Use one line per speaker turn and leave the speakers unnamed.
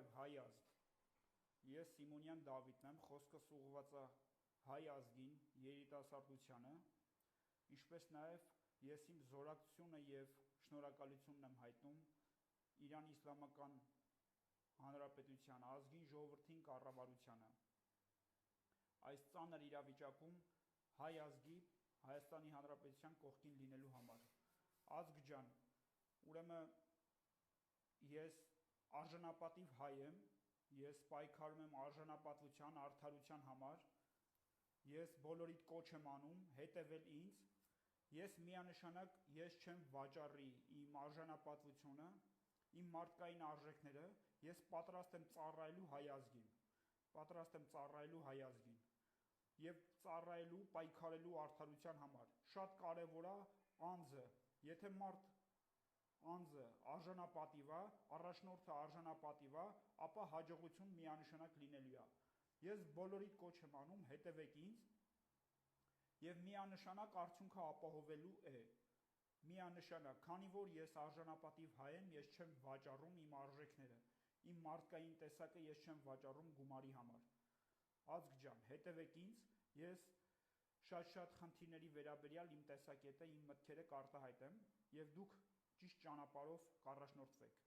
նաև հայ ազգ, ես Սիմոնյան Դավիթն եմ, խոսքս ուղղված է հայ ազգին, երիտասարդությանը, ինչպես նաև ես իմ զորակցությունը և շնորհակալությունն եմ հայտնում Իրանի Իսլամական Հանրապետության ազգին ժողովրդին կառավարությանը։ Այս ծանր իրավիճակում հայ ազգի Հայաստանի Հանրապետության կողքին լինելու համար։ Ազգ ջան, ուրեմն ես արժանապատիվ հայ եմ, ես պայքարում եմ արժանապատվության, արդարության համար, ես բոլորիդ կոչ եմ անում հետևել ինձ, ես միանշանակ ես չեմ վաճառի իմ արժանապատվությունը, իմ մարդկային արժեքները, ես պատրաստ եմ ծառայելու հայ ազգին, եւ ծառայելու, պայքարելու արդարության համար։ Շատ կարևոր է անձը, եթե անձը արժանապատիվ է, առաջնորդը արժանապատիվ է, ապա հաջողություն միանշանակ լինելու է։ Ես բոլորիդ կոչ եմ անում հետևեք ինձ եւ միանշանակ արդյունքը ապահովելու է։ Միանշանակ, քանի որ ես արժանապատիվ հայ եմ, ես չեմ վաճառում իմ արժեքները, իմ մարդկային տեսակը ես չեմ վաճառում գումարի համար։ Ազգ ջան, հետևեք ինձ, ես շատ խնդիրների վերաբերյալ իմ տեսակետը, իմ մտքերը կարտահայտեմ եւ դուք ճիշտ ճանապարհով կառաջնորդվեք։